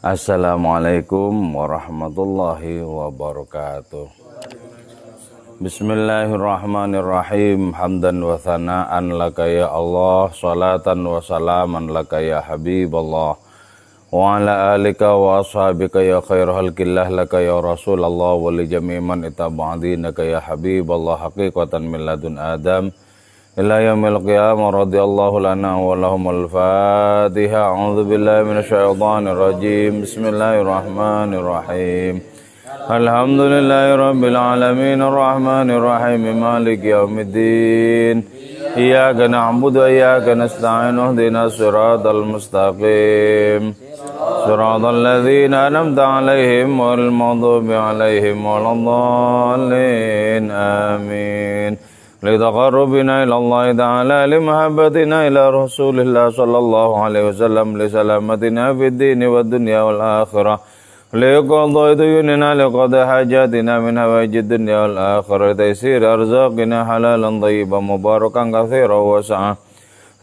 Assalamualaikum warahmatullahi wabarakatuh. Bismillahirrahmanirrahim. Hamdan wa thana'an laka ya Allah, salatan wa salaman laka ya Habiballah, wa ala alika wa ashabika ya khair halqillah laka ya Rasulullah, wa li jami'i man itaba'dinaka ya Habiballah, haqiqatan min ladun Adam ila yaumil qiyamah. Radhiyallahu lana wa lahumul Fatiha. A'udzu billahi minasyaitonir rajim. Bismillahirrahmanirrahim. Alhamdulillahi rabbil alamin arrahmanir rahim maliki yaumiddin. Iyyaka na'budu wa iyyaka nasta'in ihdinas siratal mustaqim. Siratal ladzina an'amta 'alaihim ghairil maghdubi 'alaihim waladdallin. Amin. لتقربنا إلى الله تعالى لمحبتنا إلى رسول الله صلى الله عليه وسلم لسلامتنا في الدين والدنيا والآخرة لقضاء ديوننا لقضاء حاجاتنا من حوائج الدنيا والآخرة لتيسير أرزاقنا حلالا طيبا مباركا كثيرا واسعا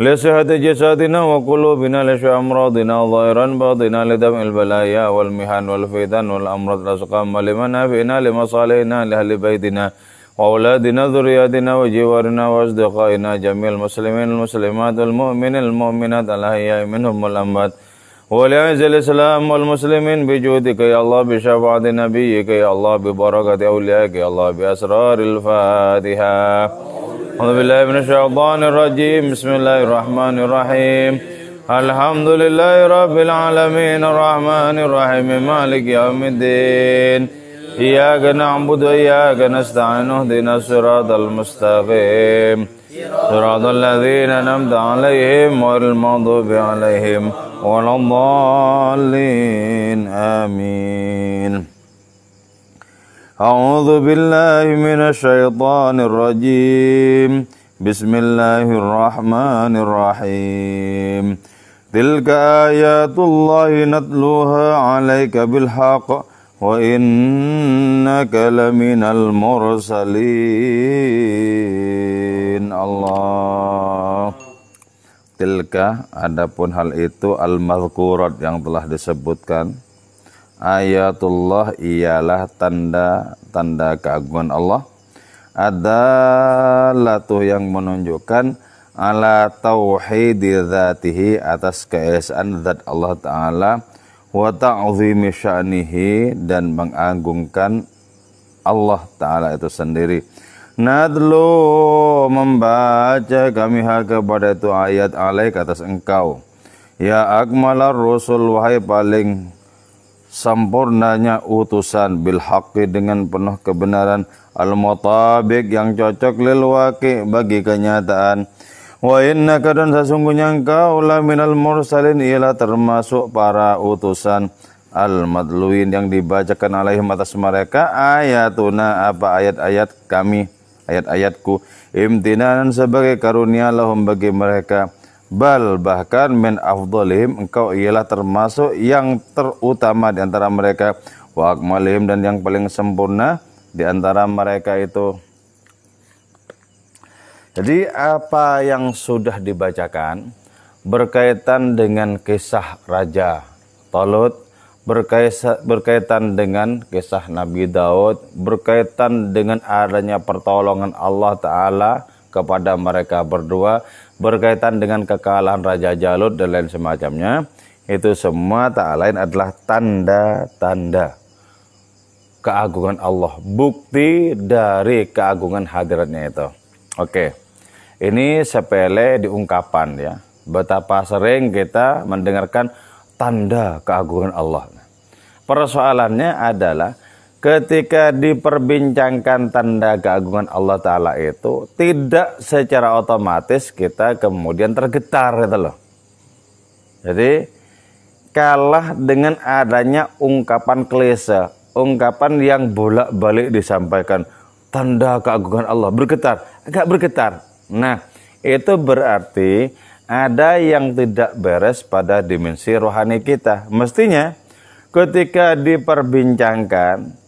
لصحة جسدنا وقلوبنا لشفاء أمراضنا ظاهرا باطنا لدفع البلايا والمحن والفتن والأمراض الأسقام لمنافعنا لمصالحنا لأهل بيتنا وأولادنا ذرياتنا وجوارنا وأصدقائنا جميع المسلمين المسلمات والمؤمنين المؤمنات الأحياء منهم والأموات ولأعز الإسلام والمسلمين بجودك يا الله بشفاعة نبيك يا الله ببركة أوليائك يا الله بأسرار الفاتحة. أعوذ بالله من الشيطان الرجيم. بسم الله الرحمن الرحيم. الحمد لله رب العالمين الرحمن الرحيم مالك يوم الدين. إياك نعبد وإياك نستعين اهدنا الصراط المستقيم صراط الذين أنعمت عليهم غير المغضوب عليهم ولا الضالين. آمين. أعوذ بالله من الشيطان الرجيم. بسم الله الرحمن الرحيم. تلك آيات الله نتلوها عليك بالحق wa innaka laminal mursalin. Allah. Tilka, adapun hal itu, al-madhkurat yang telah disebutkan, ayatullah ialah tanda-tanda keagungan Allah, adallatuh yang menunjukkan ala tauhidi dzatihi, atas keesaan zat Allah Ta'ala, wa ta'zimi sya'nihi, dan mengagungkan Allah Ta'ala itu sendiri. Nadlu, membaca kami kepada itu ayat alaik, atas engkau, ya akmalar rusul, wahai paling sempurnanya utusan, bil haqqi, dengan penuh kebenaran, al mutabiq, yang cocok, lil waqi, bagi kenyataan. Wa innaka, dan sesungguhnya engkau, la minal mursalin, ialah termasuk para utusan, al madluin, yang dibacakan alaihim, atas mereka, ayatuna, apa ayat-ayat kami, ayat-ayatku, imtinanan, sebagai karunia, lahum, bagi mereka, bal, bahkan, min afdhalihim, engkau ialah termasuk yang terutama di antara mereka, wa akmalihim, dan yang paling sempurna di antara mereka itu. Jadi apa yang sudah dibacakan berkaitan dengan kisah Raja Talut, berkaitan dengan kisah Nabi Daud, berkaitan dengan adanya pertolongan Allah Ta'ala kepada mereka berdua, berkaitan dengan kekalahan Raja Jalut dan lain semacamnya, itu semua tak lain adalah tanda-tanda keagungan Allah, bukti dari keagungan hadiratnya itu. Oke, ini sepele diungkapan ya. Betapa sering kita mendengarkan tanda keagungan Allah. Persoalannya adalah ketika diperbincangkan tanda keagungan Allah Ta'ala itu, tidak secara otomatis kita kemudian tergetar gitu loh. Jadi kalah dengan adanya ungkapan klise, ungkapan yang bolak-balik disampaikan, tanda keagungan Allah, bergetar, agak bergetar. Nah, itu berarti ada yang tidak beres pada dimensi rohani kita. Mestinya ketika diperbincangkan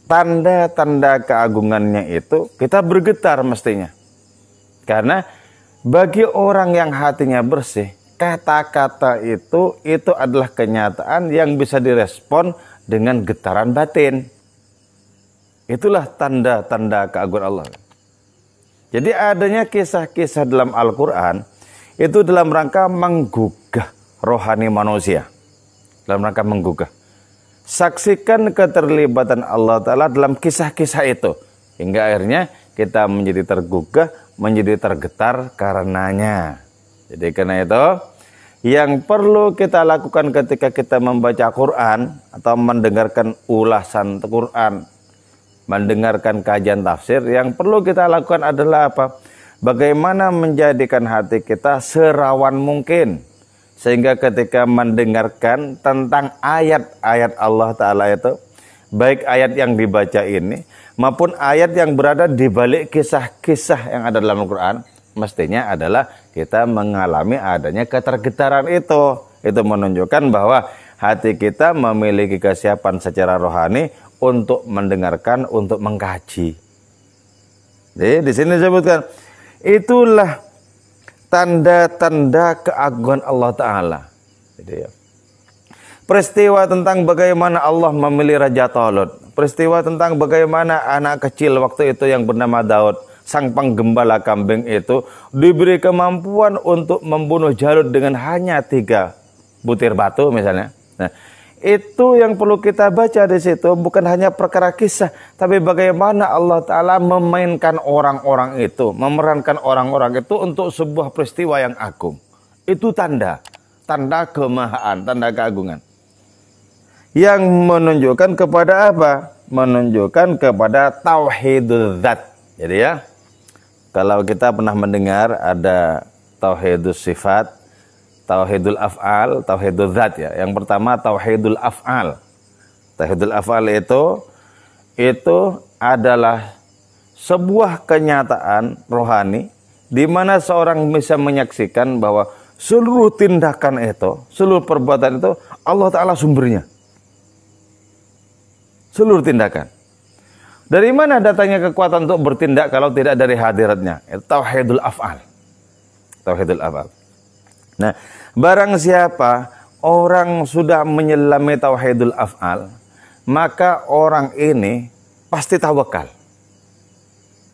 tanda-tanda keagungannya itu, kita bergetar mestinya. Karena bagi orang yang hatinya bersih, kata-kata itu adalah kenyataan yang bisa direspon dengan getaran batin. Itulah tanda-tanda keagungan Allah. Jadi adanya kisah-kisah dalam Al-Quran itu dalam rangka menggugah rohani manusia. Dalam rangka menggugah. Saksikan keterlibatan Allah Ta'ala dalam kisah-kisah itu. Hingga akhirnya kita menjadi tergugah, menjadi tergetar karenanya. Jadi karena itu, yang perlu kita lakukan ketika kita membaca Quran atau mendengarkan ulasan Quran, mendengarkan kajian tafsir, yang perlu kita lakukan adalah apa? Bagaimana menjadikan hati kita serawan mungkin. Sehingga ketika mendengarkan tentang ayat-ayat Allah Ta'ala itu, baik ayat yang dibaca ini, maupun ayat yang berada di balik kisah-kisah yang ada dalam Al-Quran, mestinya adalah kita mengalami adanya ketergetaran itu. Itu menunjukkan bahwa hati kita memiliki kesiapan secara rohani untuk mendengarkan, untuk mengkaji. Jadi di sini disebutkan, itulah tanda-tanda keagungan Allah Ta'ala. Jadi, peristiwa tentang bagaimana Allah memilih Raja Talut. Peristiwa tentang bagaimana anak kecil waktu itu yang bernama Daud, sang penggembala kambing itu, diberi kemampuan untuk membunuh Jalut dengan hanya 3 butir batu misalnya. Nah, itu yang perlu kita baca di situ, bukan hanya perkara kisah, tapi bagaimana Allah Ta'ala memainkan orang-orang itu, memerankan orang-orang itu untuk sebuah peristiwa yang agung. Itu tanda kemahaan, tanda keagungan. Yang menunjukkan kepada apa? Menunjukkan kepada tauhidul zat. Jadi ya, kalau kita pernah mendengar ada tauhidus sifat, tauhidul af'al, tauhidul zat ya. Yang pertama tauhidul af'al. Tauhidul af'al itu adalah sebuah kenyataan rohani di mana seorang bisa menyaksikan bahwa seluruh tindakan itu, seluruh perbuatan itu Allah Ta'ala sumbernya. Seluruh tindakan. Dari mana datangnya kekuatan untuk bertindak kalau tidak dari hadiratnya? Itu tauhidul af'al. Tauhidul af'al. Nah, barang siapa orang sudah menyelami tauhidul af'al, maka orang ini pasti tawakal.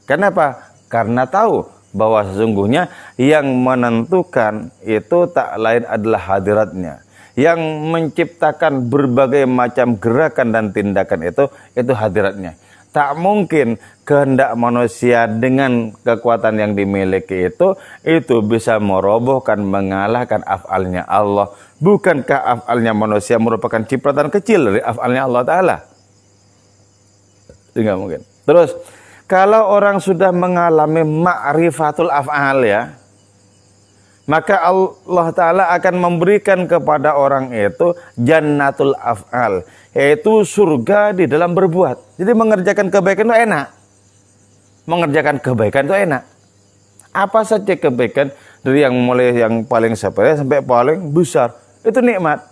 Kenapa? Karena tahu bahwa sesungguhnya yang menentukan itu tak lain adalah hadiratnya. Yang menciptakan berbagai macam gerakan dan tindakan itu hadiratnya. Tak mungkin kehendak manusia dengan kekuatan yang dimiliki itu bisa merobohkan, mengalahkan af'alnya Allah. Bukankah af'alnya manusia merupakan cipratan kecil dari af'alnya Allah Ta'ala? Tidak mungkin. Terus, kalau orang sudah mengalami ma'rifatul af'al ya, maka Allah Ta'ala akan memberikan kepada orang itu jannatul af'al, yaitu surga di dalam berbuat. Jadi mengerjakan kebaikan itu enak. Mengerjakan kebaikan itu enak. Apa saja kebaikan, dari yang mulai yang paling sepele sampai paling besar, itu nikmat.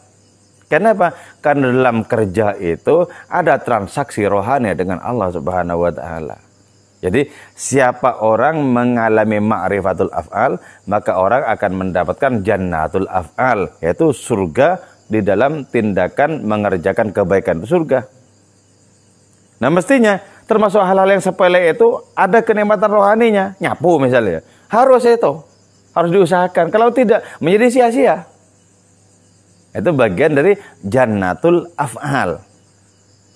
Kenapa? Karena dalam kerja itu ada transaksi rohani dengan Allah Subhanahu wa Ta'ala. Jadi siapa orang mengalami ma'rifatul af'al, maka orang akan mendapatkan jannatul af'al, yaitu surga di dalam tindakan mengerjakan kebaikan, surga. Nah mestinya termasuk hal-hal yang sepele itu ada kenikmatan rohaninya, nyapu misalnya, harus diusahakan. Kalau tidak menjadi sia-sia. Itu bagian dari jannatul af'al.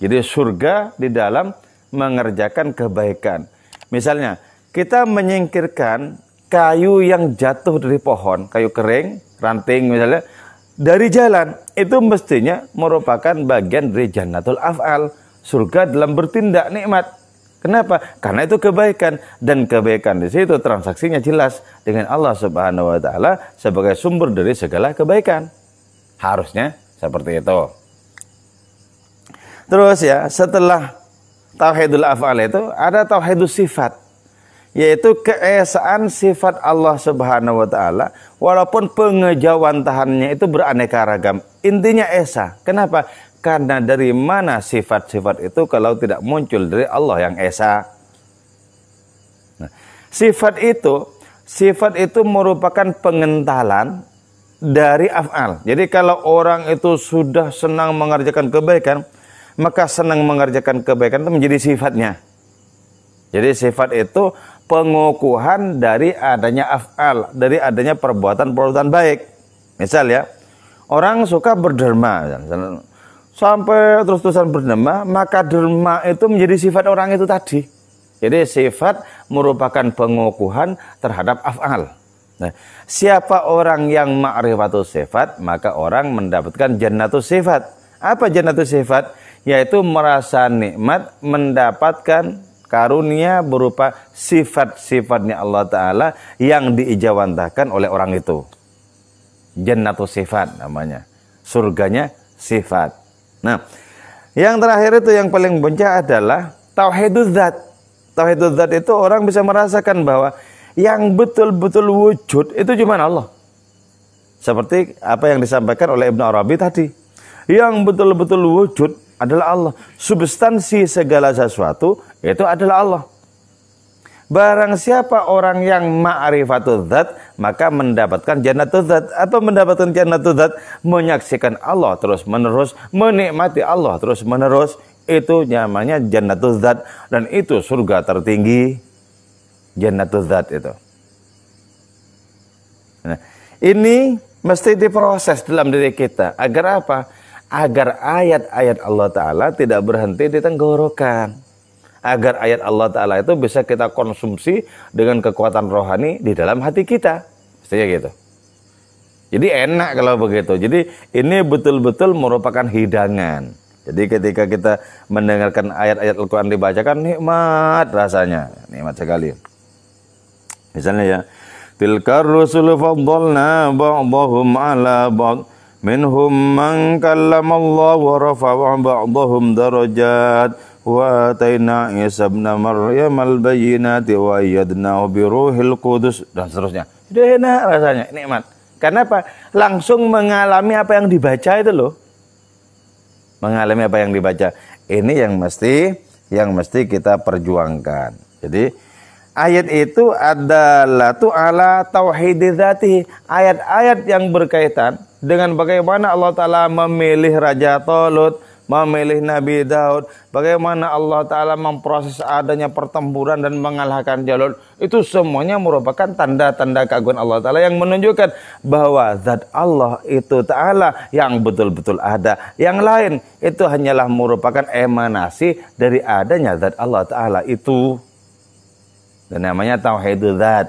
Jadi surga di dalam mengerjakan kebaikan. Misalnya, kita menyingkirkan kayu yang jatuh dari pohon, kayu kering, ranting misalnya, dari jalan. Itu mestinya merupakan bagian dari jannatul af'al. Surga dalam bertindak nikmat. Kenapa? Karena itu kebaikan. Dan kebaikan di situ transaksinya jelas dengan Allah Subhanahu wa Ta'ala sebagai sumber dari segala kebaikan. Harusnya seperti itu. Terus ya, setelah tauhidul af'al itu ada tauhidul sifat, yaitu keesaan sifat Allah Subhanahu wa Ta'ala, walaupun pengejawantahannya itu beraneka ragam. Intinya esa. Kenapa? Karena dari mana sifat-sifat itu kalau tidak muncul dari Allah yang esa. Nah, sifat itu merupakan pengentalan dari af'al. Jadi kalau orang itu sudah senang mengerjakan kebaikan, maka senang mengerjakan kebaikan itu menjadi sifatnya. Jadi sifat itu pengukuhan dari adanya af'al, dari adanya perbuatan-perbuatan baik. Misal ya, orang suka berderma, sampai terus-terusan berderma, maka derma itu menjadi sifat orang itu tadi. Jadi sifat merupakan pengukuhan terhadap af'al. Nah, siapa orang yang ma'rifatus sifat, maka orang mendapatkan jannatus sifat. Apa jannatus sifat? Yaitu merasa nikmat, mendapatkan karunia berupa sifat-sifatnya Allah Ta'ala yang diijawantahkan oleh orang itu. Jannatus sifat namanya. Surganya sifat. Nah, yang terakhir itu yang paling puncak adalah tauhiduz zat. Tauhiduz zat itu orang bisa merasakan bahwa yang betul-betul wujud itu cuma Allah. Seperti apa yang disampaikan oleh Ibnu Arabi tadi. Yang betul-betul wujud adalah Allah. Substansi segala sesuatu itu adalah Allah. Barang siapa orang yang ma'rifatul zat, maka mendapatkan jannatul zat. Apa mendapatkan jannatul zat? Menyaksikan Allah terus-menerus, menikmati Allah terus-menerus. Itu namanya jannatul zat. Dan itu surga tertinggi. Jannatul zat itu. Nah, ini mesti diproses dalam diri kita. Agar apa? Agar ayat-ayat Allah Ta'ala tidak berhenti di tenggorokan. Agar ayat Allah Ta'ala itu bisa kita konsumsi dengan kekuatan rohani di dalam hati kita. Mestinya gitu. Jadi enak kalau begitu. Jadi ini betul-betul merupakan hidangan. Jadi ketika kita mendengarkan ayat-ayat Al-Quran dibacakan, nikmat rasanya. Nikmat sekali. Misalnya ya, tilkar rusulu faddalna ba'dahum ala ba'd minhum man kallamallahu wa rafa'a ba'dahum darajat wa ataina Isa ibn Maryam al-bayyinati wa ayyadnahu bi ruhil qudus dan seterusnya. Sudah enak rasanya, nikmat. Karena apa? Langsung mengalami apa yang dibaca itu loh. Mengalami apa yang dibaca. Ini yang mesti kita perjuangkan. Jadi ayat itu adalah ala tauhid dzati. Ayat-ayat yang berkaitan dengan bagaimana Allah Ta'ala memilih Raja Talut, memilih Nabi Daud, bagaimana Allah Ta'ala memproses adanya pertempuran dan mengalahkan Jalut. Itu semuanya merupakan tanda-tanda keagungan Allah Ta'ala yang menunjukkan bahwa zat Allah itu Ta'ala yang betul-betul ada. Yang lain itu hanyalah merupakan emanasi dari adanya zat Allah Ta'ala itu. Dan namanya tauhidul zat.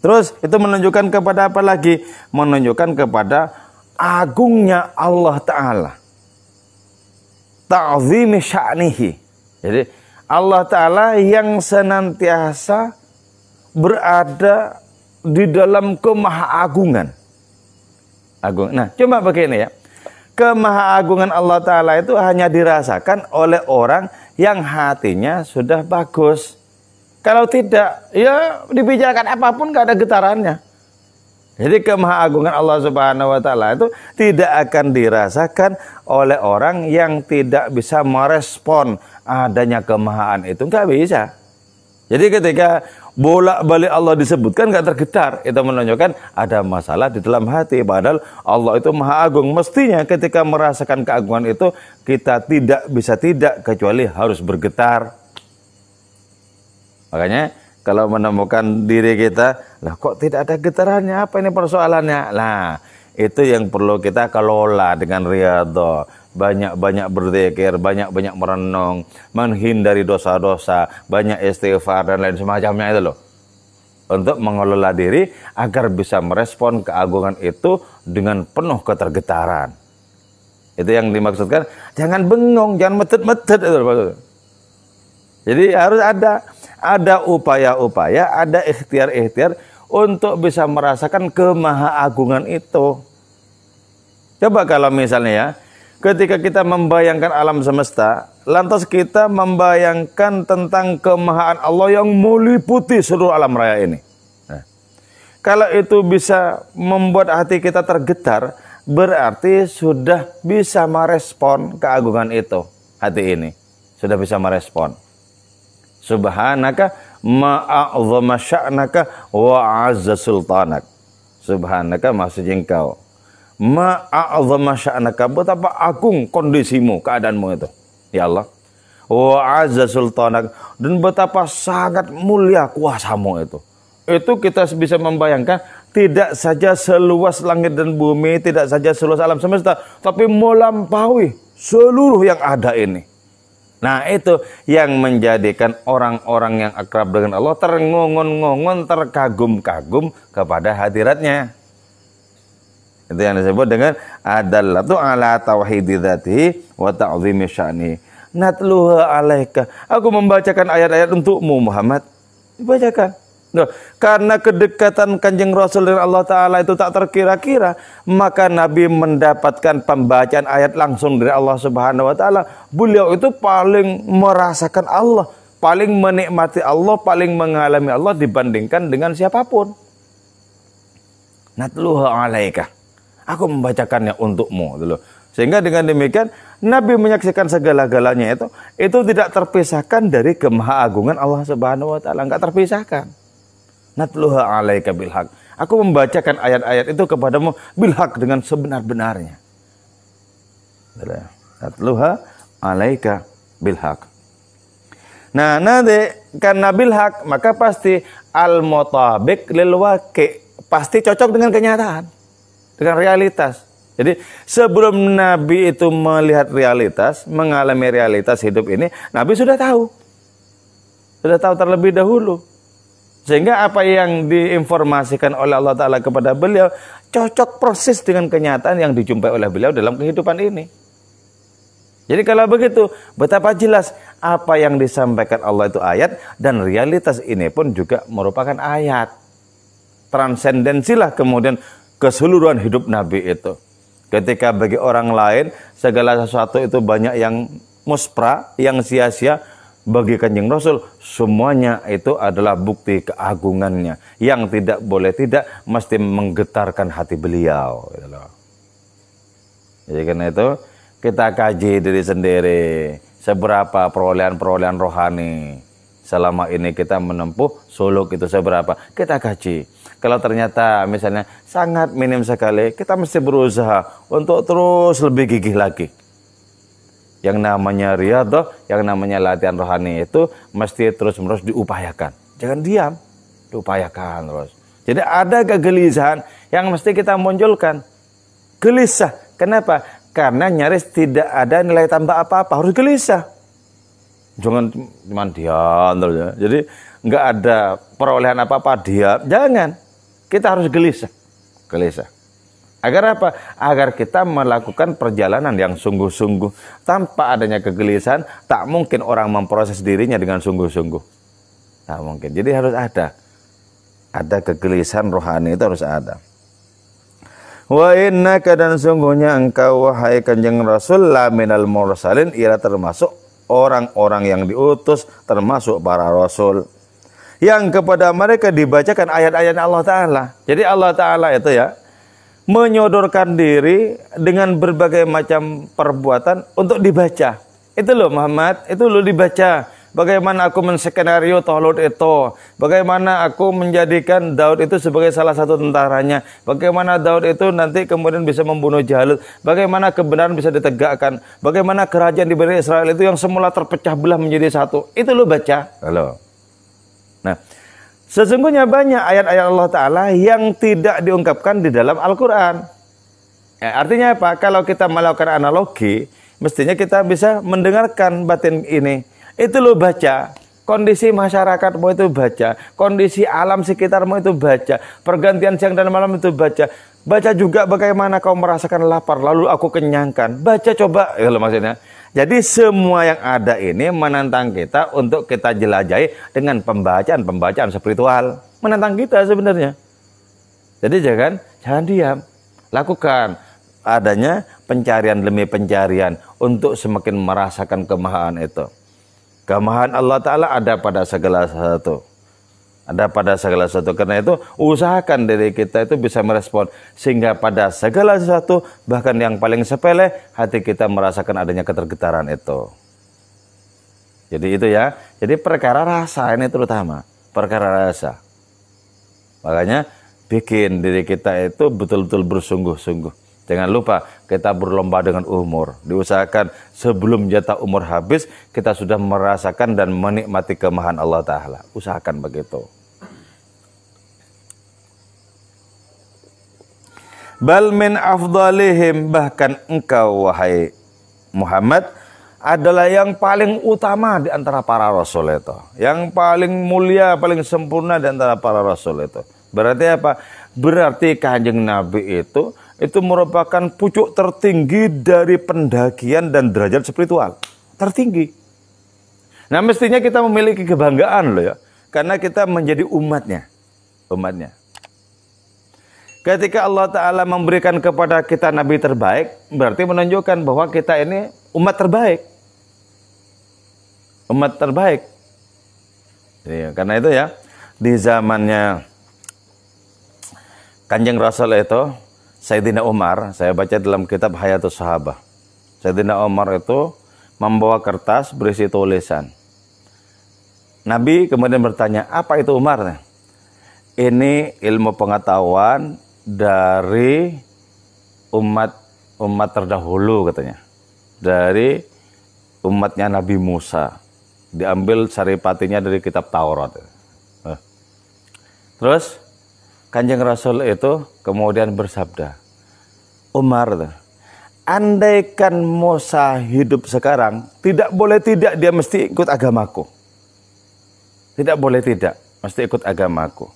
Terus itu menunjukkan kepada apa lagi? Menunjukkan kepada agungnya Allah Ta'ala. Ta'zimi sya'nihi. Jadi Allah Ta'ala yang senantiasa berada di dalam kemahaagungan. Agung. Nah, coba begini ya. Kemahaagungan Allah Ta'ala itu hanya dirasakan oleh orang yang hatinya sudah bagus. Kalau tidak, ya dibicarakan apapun gak ada getarannya. Jadi kemahaagungan Allah Subhanahu wa Ta'ala itu tidak akan dirasakan oleh orang yang tidak bisa merespon adanya kemahaan itu. Nggak bisa. Jadi ketika bolak-balik Allah disebutkan nggak tergetar, itu menunjukkan ada masalah di dalam hati. Padahal Allah itu Maha Agung. Mestinya ketika merasakan keagungan itu kita tidak bisa tidak kecuali harus bergetar. Makanya kalau menemukan diri kita, lah kok tidak ada getarannya, apa ini persoalannya? Nah, itu yang perlu kita kelola dengan riyadhah. Banyak-banyak berzikir, banyak-banyak merenung, menghindari dosa-dosa, banyak istighfar dan lain semacamnya itu loh. Untuk mengelola diri agar bisa merespon keagungan itu dengan penuh ketergetaran. Itu yang dimaksudkan, jangan bengong, jangan metet-metet itu maksudnya. Jadi harus ada upaya-upaya, ada ikhtiar-ikhtiar untuk bisa merasakan kemahaagungan itu. Coba kalau misalnya ya, ketika kita membayangkan alam semesta, lantas kita membayangkan tentang kemahaan Allah yang meliputi seluruh alam raya ini. Nah, kalau itu bisa membuat hati kita tergetar, berarti sudah bisa merespon keagungan itu. Hati ini sudah bisa merespon. Subhanaka ma'a'zama sya'naka wa 'azza sultanak. Subhanaka, maksudnya engkau. Ma'a'zama sya'naka, betapa agung kondisimu, keadaanmu itu. Ya Allah. Wa azza sultanak, dan betapa sangat mulia kuasamu itu. Itu kita bisa membayangkan, tidak saja seluas langit dan bumi, tidak saja seluas alam semesta, tapi melampaui seluruh yang ada ini. Nah, itu yang menjadikan orang-orang yang akrab dengan Allah terngongon-ngongon, terkagum-kagum kepada hadiratnya. Itu yang disebut dengan adallatu ala tauhidi dzatihi wa ta'zimi sya'ni. Natluha alaika. Aku membacakan ayat-ayat untukmu Muhammad. Dibacakan. Nah, karena kedekatan Kanjeng Rasul dengan Allah Ta'ala itu tak terkira-kira, maka Nabi mendapatkan pembacaan ayat langsung dari Allah Subhanahu Wa Ta'ala. Beliau itu paling merasakan Allah, paling menikmati Allah, paling mengalami Allah dibandingkan dengan siapapun. Natluha alaika. Aku membacakannya untukmu. Sehingga dengan demikian, Nabi menyaksikan segala-galanya itu tidak terpisahkan dari kemahaagungan Allah Subhanahu Wa Ta'ala. Enggak terpisahkan. Natluha alaika bilhaq. Aku membacakan ayat-ayat itu kepadamu bilhaq, dengan sebenar-benarnya. Natluha alaika bilhaq. Nah, nanti karena bilhaq, maka pasti al-mutabiq lil waqi', pasti cocok dengan kenyataan, dengan realitas. Jadi sebelum Nabi itu melihat realitas, mengalami realitas hidup ini, Nabi sudah tahu terlebih dahulu. Sehingga apa yang diinformasikan oleh Allah Ta'ala kepada beliau cocok persis dengan kenyataan yang dijumpai oleh beliau dalam kehidupan ini. Jadi kalau begitu, betapa jelas apa yang disampaikan Allah itu ayat, dan realitas ini pun juga merupakan ayat. Transendensilah kemudian keseluruhan hidup Nabi itu. Ketika bagi orang lain segala sesuatu itu banyak yang muspra, yang sia-sia, bagi Kanjeng Rasul semuanya itu adalah bukti keagungannya yang tidak boleh tidak mesti menggetarkan hati beliau. Jadi karena itu kita kaji diri sendiri, seberapa perolehan rohani selama ini kita menempuh suluk itu seberapa, kita kaji. Kalau ternyata misalnya sangat minim sekali, kita mesti berusaha untuk terus lebih gigih lagi. Yang namanya riyadhah, yang namanya latihan rohani itu mesti terus-menerus diupayakan. Jangan diam, diupayakan terus. Jadi ada kegelisahan yang mesti kita munculkan. Gelisah. Kenapa? Karena nyaris tidak ada nilai tambah apa-apa, harus gelisah. Jangan cuma diam terus ya. Jadi nggak ada perolehan apa-apa, diam. Jangan. Kita harus gelisah. Gelisah. Agar apa? Agar kita melakukan perjalanan yang sungguh-sungguh. Tanpa adanya kegelisahan, tak mungkin orang memproses dirinya dengan sungguh-sungguh. Tak mungkin. Jadi harus ada. Ada kegelisahan rohani, itu harus ada. Wa innaka, dan sungguhnya engkau wahai Kanjeng Rasul, la minal mursalin, ia termasuk orang-orang yang diutus, termasuk para rasul. Yang kepada mereka dibacakan ayat-ayat Allah Ta'ala. Jadi Allah Ta'ala itu ya, menyodorkan diri dengan berbagai macam perbuatan untuk dibaca. Itu loh Muhammad, itu loh dibaca. Bagaimana aku menskenario Talut itu. Bagaimana aku menjadikan Daud itu sebagai salah satu tentaranya. Bagaimana Daud itu nanti kemudian bisa membunuh Jalut. Bagaimana kebenaran bisa ditegakkan. Bagaimana kerajaan di Bani Israel itu yang semula terpecah belah menjadi satu. Itu loh baca. Halo. Nah, sesungguhnya banyak ayat-ayat Allah Ta'ala yang tidak diungkapkan di dalam Al-Quran. Artinya apa? Kalau kita melakukan analogi, mestinya kita bisa mendengarkan batin ini. Itu lo baca. Kondisi masyarakatmu itu baca. Kondisi alam sekitarmu itu baca. Pergantian siang dan malam itu baca. Baca juga bagaimana kau merasakan lapar, lalu aku kenyangkan. Baca coba. Ya, maksudnya. Jadi semua yang ada ini menantang kita untuk kita jelajahi dengan pembacaan spiritual. Menantang kita sebenarnya. Jadi jangan diam. Lakukan adanya pencarian demi pencarian untuk semakin merasakan kemahaan itu. Kemahaan Allah Ta'ala ada pada segala sesuatu. Ada pada segala sesuatu. Karena itu usahakan diri kita itu bisa merespon. Sehingga pada segala sesuatu, bahkan yang paling sepele, hati kita merasakan adanya ketergetaran itu. Jadi itu ya. Jadi perkara rasa ini terutama. Perkara rasa. Makanya bikin diri kita itu betul-betul bersungguh-sungguh. Jangan lupa kita berlomba dengan umur. Diusahakan sebelum jatah umur habis kita sudah merasakan dan menikmati kemahan Allah Ta'ala. Usahakan begitu. Bal min afdalihim, bahkan engkau wahai Muhammad adalah yang paling utama di antara para rasul itu. Yang paling mulia, paling sempurna di antara para rasul itu. Berarti apa? Berarti Kanjeng Nabi itu merupakan pucuk tertinggi dari pendakian dan derajat spiritual. Tertinggi. Nah, mestinya kita memiliki kebanggaan loh ya. Karena kita menjadi umatnya. Ketika Allah Ta'ala memberikan kepada kita Nabi terbaik, berarti menunjukkan bahwa kita ini umat terbaik. Umat terbaik. Ya, karena itu ya, di zamannya Kanjeng Rasul itu, Sayyidina Umar, saya baca dalam kitab Hayatus Sahabah. Sayyidina Umar itu membawa kertas berisi tulisan. Nabi kemudian bertanya, apa itu Umar? Ini ilmu pengetahuan dari umat terdahulu katanya, dari umatnya Nabi Musa, diambil saripatinya dari kitab Taurat. Terus Kanjeng Rasul itu kemudian bersabda, Umar, andaikan Musa hidup sekarang, tidak boleh tidak dia mesti ikut agamaku. Tidak boleh tidak, mesti ikut agamaku.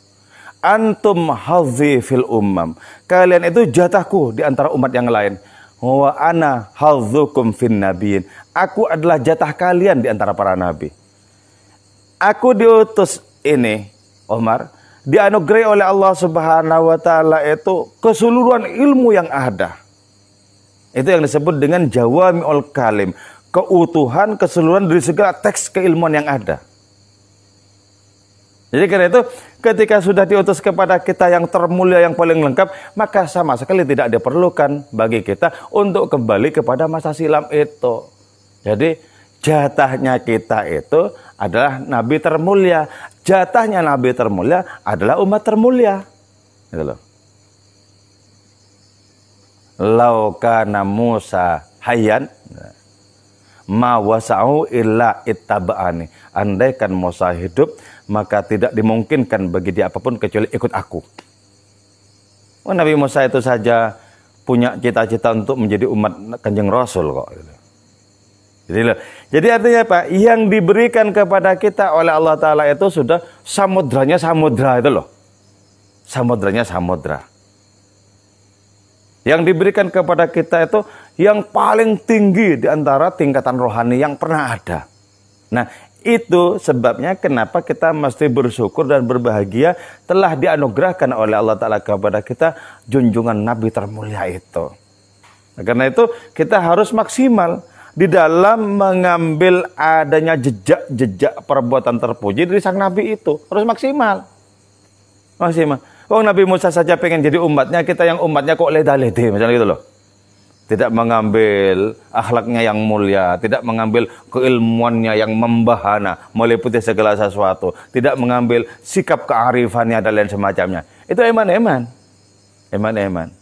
Antum hadzi fil ummam. Kalian itu jatahku di antara umat yang lain. Wa ana hadzukum fin nabiyyin. Aku adalah jatah kalian di antara para nabi. Aku diutus ini, Umar, dianugerahi oleh Allah Subhanahu wa taala itu keseluruhan ilmu yang ada. Itu yang disebut dengan jawami'ul kalim, keutuhan keseluruhan dari segala teks keilmuan yang ada. Jadi karena itu ketika sudah diutus kepada kita yang termulia, yang paling lengkap, maka sama sekali tidak diperlukan bagi kita untuk kembali kepada masa silam itu. Jadi jatahnya kita itu adalah Nabi termulia. Jatahnya Nabi termulia adalah umat termulia. Gitu loh. Lau kana Musa hayyan ma wasa'u illa ittaba'ani. Andaikan Musa hidup, maka tidak dimungkinkan bagi dia apapun kecuali ikut aku. Oh, Nabi Musa itu saja punya cita-cita untuk menjadi umat Kanjeng Rasul kok. Jadi artinya apa? Yang diberikan kepada kita oleh Allah Ta'ala itu sudah samudranya samudra itu loh. Samudranya samudra. Yang diberikan kepada kita itu yang paling tinggi di antara tingkatan rohani yang pernah ada. Nah, itu sebabnya kenapa kita mesti bersyukur dan berbahagia telah dianugerahkan oleh Allah Ta'ala kepada kita junjungan Nabi termulia itu. Nah, karena itu kita harus maksimal di dalam mengambil adanya jejak-jejak perbuatan terpuji dari sang Nabi itu. Harus maksimal. Maksimal. Oh, Nabi Musa saja pengen jadi umatnya, kita yang umatnya kok leda-lede, misalnya gitu loh. Tidak mengambil akhlaknya yang mulia, tidak mengambil keilmuannya yang membahana, meliputi segala sesuatu, tidak mengambil sikap kearifannya dan lain semacamnya. Itu eman-eman. Eman-eman.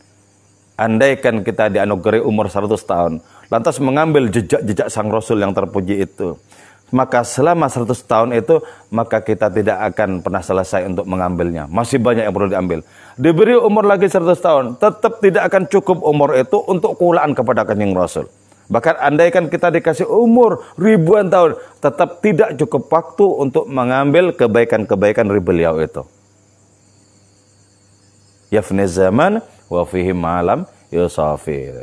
Andaikan kita dianugerahi umur 100 tahun, lantas mengambil jejak-jejak sang Rasul yang terpuji itu, maka selama 100 tahun itu, maka kita tidak akan pernah selesai untuk mengambilnya. Masih banyak yang perlu diambil. Diberi umur lagi 100 tahun, tetap tidak akan cukup umur itu untuk kulaan kepada Kanjeng Rasul. Bahkan andaikan kita dikasih umur ribuan tahun, tetap tidak cukup waktu untuk mengambil kebaikan-kebaikan dari beliau itu. Yafni zaman wa fihi ma'alam yusafi.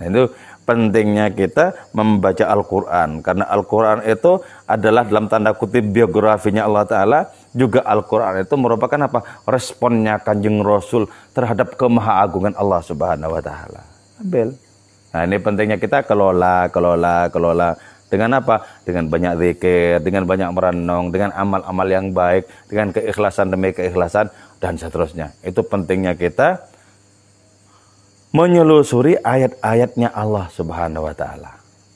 Nah, itu pentingnya kita membaca Al-Quran. Karena Al-Quran itu adalah dalam tanda kutip biografinya Allah Ta'ala. Juga Al-Quran itu merupakan apa? Responnya Kanjeng Rasul terhadap kemahaagungan Allah Subhanahu wa Ta'ala. Ambil. Nah, ini pentingnya kita kelola. Dengan apa? Dengan banyak zikir, dengan banyak merenung, dengan amal-amal yang baik, dengan keikhlasan demi keikhlasan, dan seterusnya. Itu pentingnya kita menyelusuri ayat-ayatnya Allah Subhanahu wa Ta'ala.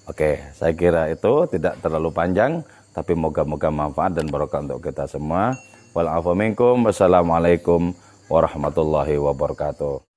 Oke, saya kira itu tidak terlalu panjang, tapi moga-moga manfaat dan barokah untuk kita semua. Wal afu minkum. Wassalamualaikum warahmatullahi wabarakatuh.